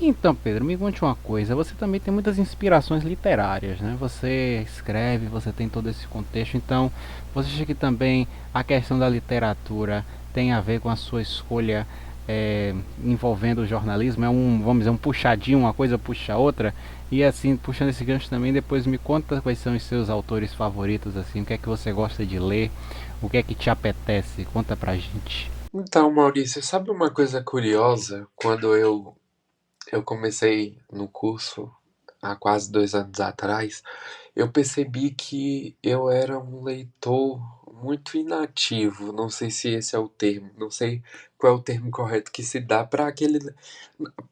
Então, Pedro, me conte uma coisa. Você também tem muitas inspirações literárias, né? Você escreve, você tem todo esse contexto. Então, você acha que também a questão da literatura tem a ver com a sua escolha envolvendo o jornalismo? É um, vamos dizer, um puxadinho, uma coisa puxa a outra. E assim, puxando esse gancho também, depois me conta quais são os seus autores favoritos, assim, o que é que você gosta de ler, o que é que te apetece. Conta pra gente. Então, Maurício, sabe uma coisa curiosa? Quando eu comecei no curso há quase 2 anos atrás, eu percebi que eu era um leitor muito inativo. Não sei se esse é o termo, não sei qual é o termo correto que se dá para aquele.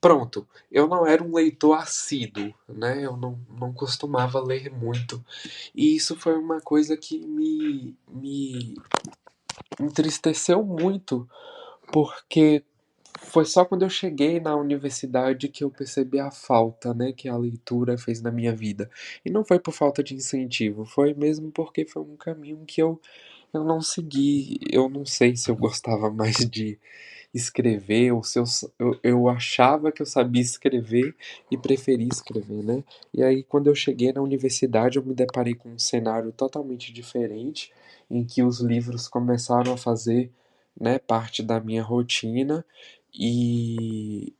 Pronto, eu não era um leitor assíduo, né? Eu não costumava ler muito. E isso foi uma coisa que me entristeceu muito, porque foi só quando eu cheguei na universidade que eu percebi a falta, né, que a leitura fez na minha vida. E não foi por falta de incentivo, foi mesmo porque foi um caminho que eu não segui. Eu não sei se eu gostava mais de escrever, ou se eu achava que eu sabia escrever e preferia escrever, né? E aí, quando eu cheguei na universidade, eu me deparei com um cenário totalmente diferente, em que os livros começaram a fazer, né, parte da minha rotina, e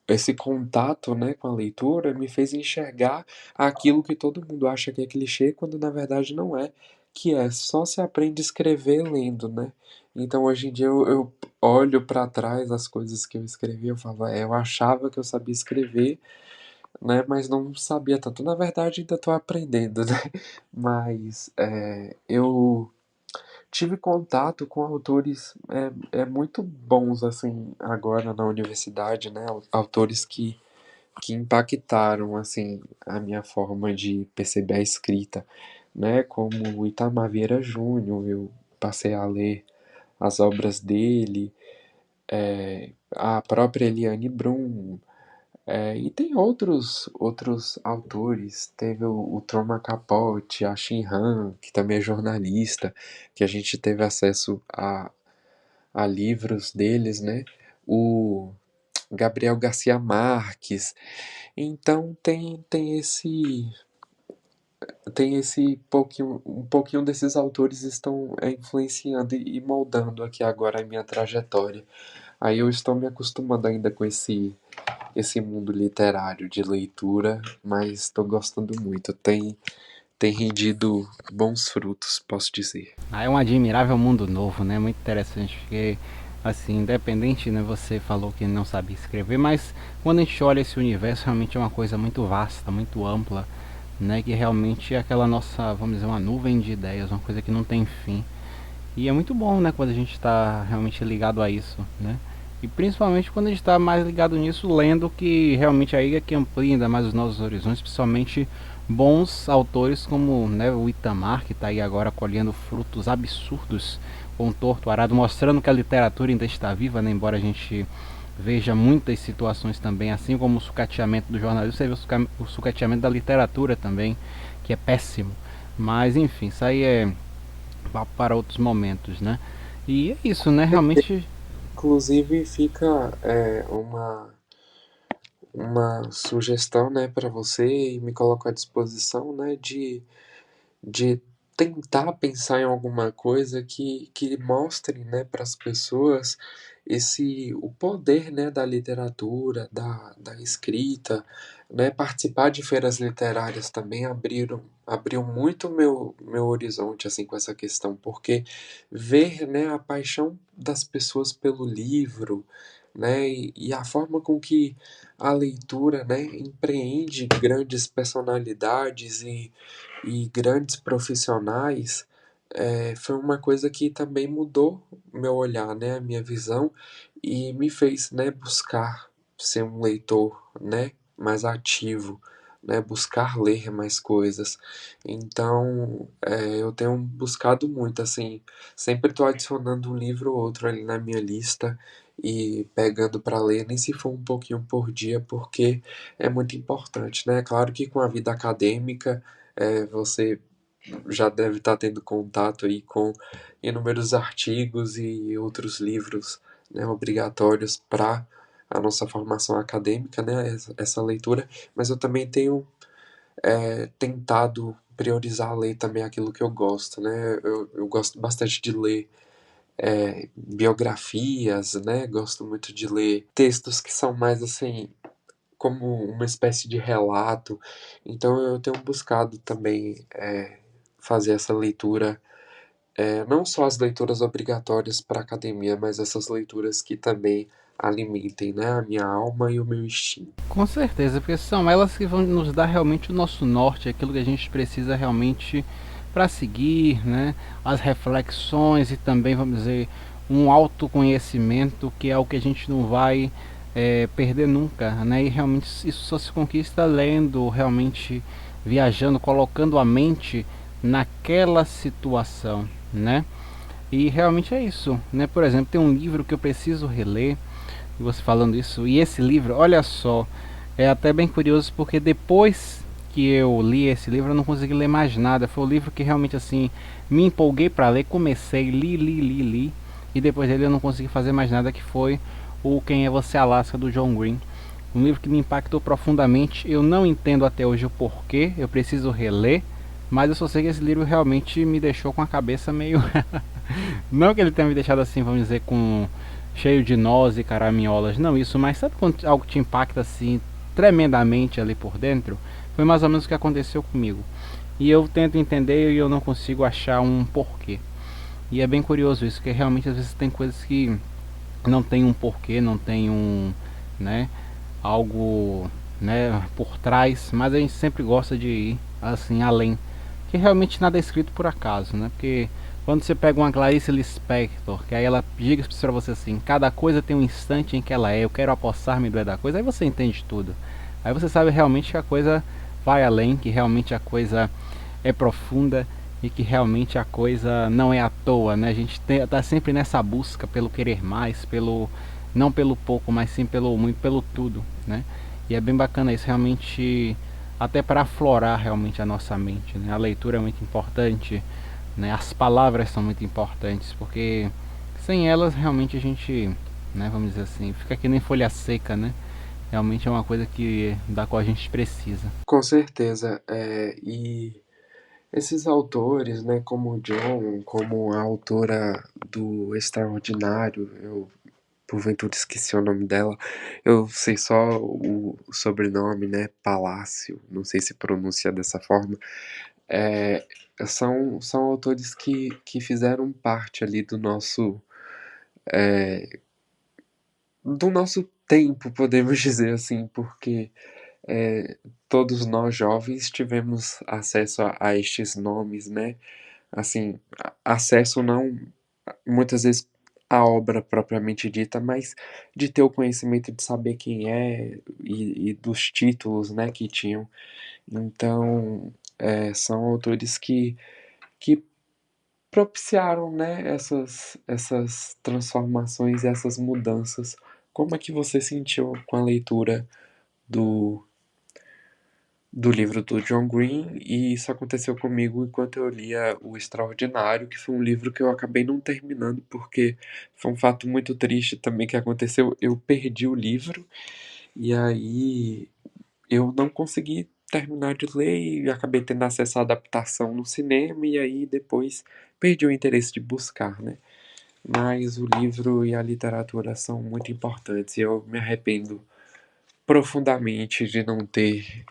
esse contato, né, com a leitura me fez enxergar aquilo que todo mundo acha que é clichê, quando na verdade não é, que é só se aprende a escrever lendo, né? Então hoje em dia eu olho para trás as coisas que eu escrevi, eu falo, eu achava que eu sabia escrever, né, mas não sabia tanto. Na verdade, ainda estou aprendendo, né? Mas eu tive contato com autores muito bons, assim, agora na universidade, né? Autores que impactaram, assim, a minha forma de perceber a escrita, né? Como o Itamar Vieira Júnior, eu passei a ler as obras dele, a própria Eliane Brum, e tem outros autores, teve o Truman Capote, a Shin Han, que também é jornalista, que a gente teve acesso a livros deles, né? O Gabriel Garcia Marques. Então tem esse pouquinho, um pouquinho desses autores estão influenciando e moldando aqui agora a minha trajetória. Aí eu estou me acostumando ainda com esse mundo literário de leitura, mas estou gostando muito. tem rendido bons frutos, posso dizer. Ah, é um admirável mundo novo, né? Muito interessante, porque assim, independente, né, você falou que não sabia escrever, mas quando a gente olha esse universo, realmente é uma coisa muito vasta, muito ampla, né, que realmente é aquela nossa, vamos dizer, uma nuvem de ideias, uma coisa que não tem fim. E é muito bom, né, quando a gente está realmente ligado a isso, né? E principalmente quando a gente está mais ligado nisso, lendo que realmente aí é que amplia ainda mais os nossos horizontes, principalmente bons autores como, né, o Itamar, que está aí agora colhendo frutos absurdos com o Torto Arado, mostrando que a literatura ainda está viva, né, embora a gente veja muitas situações também, assim como o sucateamento do jornalismo, você vê o sucateamento da literatura também, que é péssimo. Mas enfim, isso aí é papo para outros momentos, né? E é isso, né? Realmente. Inclusive, fica uma sugestão, né, para você e me coloco à disposição, né, de tentar pensar em alguma coisa que mostre, né, para as pessoas o poder, né, da literatura, da escrita, né, participar de feiras literárias também abriu muito meu horizonte, assim, com essa questão, porque ver, né, a paixão das pessoas pelo livro, né, e a forma com que a leitura, né, empreende grandes personalidades e grandes profissionais, foi uma coisa que também mudou meu olhar, né, a minha visão e me fez, né, buscar ser um leitor, né, mais ativo, né, buscar ler mais coisas. Então, eu tenho buscado muito, assim, sempre estou adicionando um livro ou outro ali na minha lista e pegando para ler, nem se for um pouquinho por dia, porque é muito importante, né? Claro que com a vida acadêmica você já deve estar tendo contato aí com inúmeros artigos e outros livros, né, obrigatórios para a nossa formação acadêmica, né, essa leitura, mas eu também tenho tentado priorizar ler também aquilo que eu gosto, né, eu gosto bastante de ler biografias, né, gosto muito de ler textos que são mais assim como uma espécie de relato. Então eu tenho buscado também fazer essa leitura, não só as leituras obrigatórias para a academia, mas essas leituras que também alimentem, né, a minha alma e o meu instinto. Com certeza, porque são elas que vão nos dar realmente o nosso norte, aquilo que a gente precisa realmente para seguir, né? As reflexões e também, vamos dizer, um autoconhecimento que é o que a gente não vai perder nunca, né? E realmente isso só se conquista lendo, realmente viajando, colocando a mente naquela situação, né? E realmente é isso, né? Por exemplo, tem um livro que eu preciso reler, e você falando isso, e esse livro, olha só, é até bem curioso porque depois que eu li esse livro eu não consegui ler mais nada. Foi o livro que realmente assim me empolguei para ler, comecei, li, e depois dele eu não consegui fazer mais nada, que foi o Quem é Você Alaska, do John Green. Um livro que me impactou profundamente. Eu não entendo até hoje o porquê, eu preciso reler, mas eu só sei que esse livro realmente me deixou com a cabeça meio não que ele tenha me deixado assim, vamos dizer, com cheio de nós e caraminholas, não isso, mas sabe quando algo te impacta assim tremendamente ali por dentro? Foi mais ou menos o que aconteceu comigo. E eu tento entender e eu não consigo achar um porquê. E é bem curioso isso, que realmente às vezes tem coisas que não tem um porquê, não tem um, né, algo, né, por trás, mas a gente sempre gosta de ir assim além, que realmente nada é escrito por acaso, né? Porque quando você pega uma Clarice Lispector, que aí ela diga para você assim, cada coisa tem um instante em que ela é, eu quero apossar-me do é da coisa, aí você entende tudo. Aí você sabe realmente que a coisa vai além, que realmente a coisa é profunda e que realmente a coisa não é à toa, né? A gente tá sempre nessa busca pelo querer mais, pelo não pelo pouco, mas sim pelo muito, pelo tudo, né? E é bem bacana isso, realmente, até para aflorar realmente a nossa mente, né? A leitura é muito importante, né? As palavras são muito importantes, porque sem elas realmente a gente, né, vamos dizer assim, fica que nem folha seca, né? Realmente é uma coisa que da qual a gente precisa. Com certeza, e esses autores, né, como o John, como a autora do Extraordinário, eu porventura esqueci o nome dela, eu sei só o sobrenome, né, Palácio, não sei se pronuncia dessa forma, É, são autores que fizeram parte ali do nosso tempo, podemos dizer assim, porque todos nós jovens tivemos acesso a estes nomes, né? Assim, acesso não muitas vezes à obra propriamente dita, mas de ter o conhecimento de saber quem é e dos títulos, né, que tinham. Então, são autores que propiciaram, né, essas transformações, essas mudanças. Como é que você sentiu com a leitura do, do livro do John Green? E isso aconteceu comigo enquanto eu lia O Extraordinário, que foi um livro que eu acabei não terminando, porque foi um fato muito triste também que aconteceu. Eu perdi o livro, e aí eu não consegui terminar de ler e acabei tendo acesso à adaptação no cinema, e aí depois perdi o interesse de buscar, né? Mas o livro e a literatura são muito importantes e eu me arrependo profundamente de não ter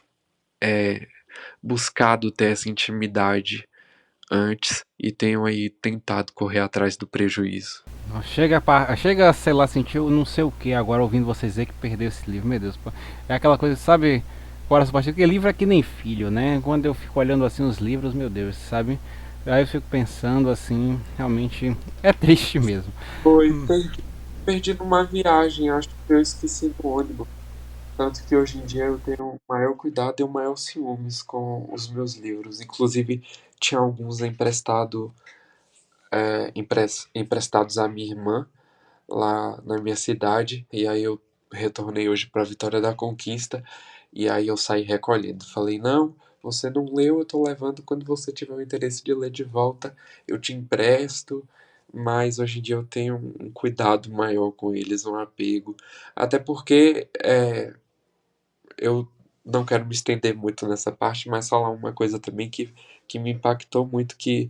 buscado ter essa intimidade antes e tenho aí tentado correr atrás do prejuízo. Chega, sei lá, sentiu não sei o que agora ouvindo vocês dizer que perdeu esse livro, meu Deus, pô. É aquela coisa, sabe, coração partido, porque livro é que nem filho, né? Quando eu fico olhando assim os livros, meu Deus, sabe? Aí eu fico pensando assim, realmente é triste mesmo. Foi, perdi numa viagem, acho que eu esqueci no ônibus. Tanto que hoje em dia eu tenho um maior cuidado e um maior ciúmes com os meus livros. Inclusive, tinha alguns emprestados à minha irmã lá na minha cidade. E aí eu retornei hoje para Vitória da Conquista. E aí eu saí recolhendo. Falei, não, você não leu, eu tô levando. Quando você tiver o interesse de ler de volta, eu te empresto. Mas hoje em dia eu tenho um cuidado maior com eles, um apego. Até porque eu não quero me estender muito nessa parte, mas falar uma coisa também que me impactou muito, que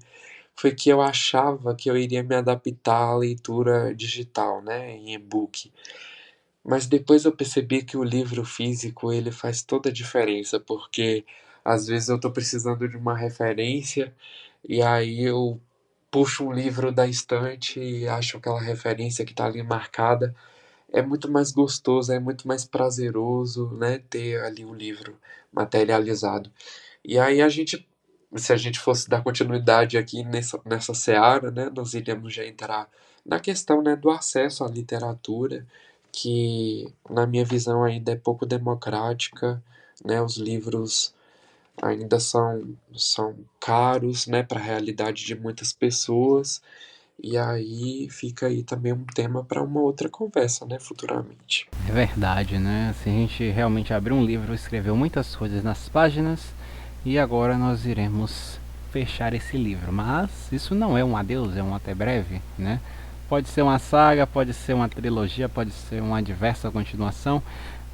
foi que eu achava que eu iria me adaptar à leitura digital, né, em e-book. Mas depois eu percebi que o livro físico ele faz toda a diferença, porque às vezes eu estou precisando de uma referência e aí eu puxo um livro da estante e acho aquela referência que está ali marcada. É muito mais gostoso, é muito mais prazeroso, né, ter ali um livro materializado. E aí se a gente fosse dar continuidade aqui nessa seara, né, nós iríamos já entrar na questão, né, do acesso à literatura, que na minha visão ainda é pouco democrática, né, os livros ainda são caros, né, para a realidade de muitas pessoas, e aí fica aí também um tema para uma outra conversa, né, futuramente. É verdade, né? Se a gente realmente abrir um livro, escreveu muitas coisas nas páginas e agora nós iremos fechar esse livro. Mas isso não é um adeus, é um até breve, né? Pode ser uma saga, pode ser uma trilogia, pode ser uma diversa continuação.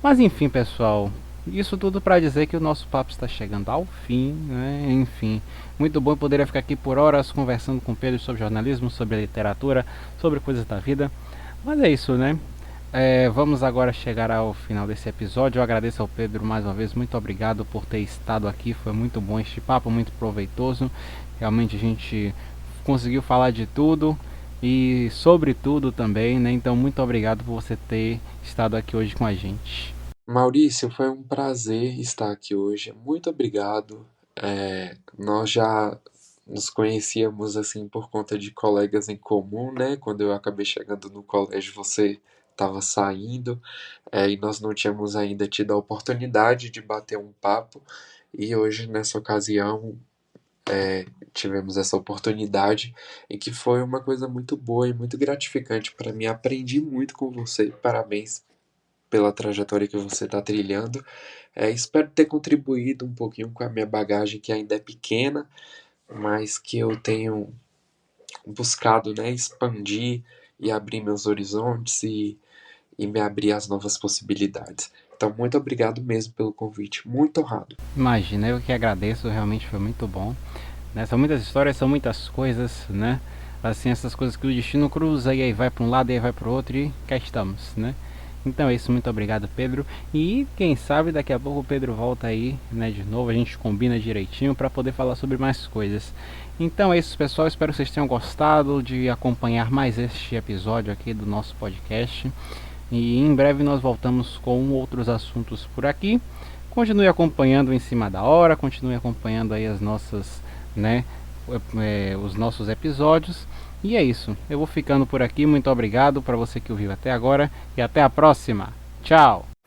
Mas enfim, pessoal, isso tudo para dizer que o nosso papo está chegando ao fim, né? Enfim, muito bom, eu poderia ficar aqui por horas conversando com o Pedro sobre jornalismo, sobre literatura, sobre coisas da vida. Mas é isso, né? Vamos agora chegar ao final desse episódio. Eu agradeço ao Pedro mais uma vez. Muito obrigado por ter estado aqui. Foi muito bom este papo, muito proveitoso. Realmente a gente conseguiu falar de tudo e sobre tudo também, né? Então, muito obrigado por você ter estado aqui hoje com a gente. Maurício, foi um prazer estar aqui hoje. Muito obrigado. Nós já nos conhecíamos assim por conta de colegas em comum, né? Quando eu acabei chegando no colégio, você estava saindo, e nós não tínhamos ainda tido a oportunidade de bater um papo. E hoje, nessa ocasião, tivemos essa oportunidade e que foi uma coisa muito boa e muito gratificante para mim. Aprendi muito com você. Parabéns pela trajetória que você está trilhando. Espero ter contribuído um pouquinho com a minha bagagem, que ainda é pequena, mas que eu tenho buscado, né, expandir e abrir meus horizontes e me abrir às novas possibilidades. Então, muito obrigado mesmo pelo convite. Muito honrado. Imagina, eu que agradeço. Realmente foi muito bom, né? São muitas histórias, são muitas coisas, né? Assim, essas coisas que o destino cruza e aí vai para um lado e aí vai para o outro e cá estamos, né? Então é isso, muito obrigado, Pedro. E quem sabe daqui a pouco o Pedro volta aí, né, de novo, a gente combina direitinho para poder falar sobre mais coisas. Então é isso, pessoal, espero que vocês tenham gostado de acompanhar mais este episódio aqui do nosso podcast. E em breve nós voltamos com outros assuntos por aqui. Continue acompanhando Em Cima da Hora, continue acompanhando aí as nossas, né, os nossos episódios. E é isso, eu vou ficando por aqui, muito obrigado para você que ouviu até agora e até a próxima. Tchau!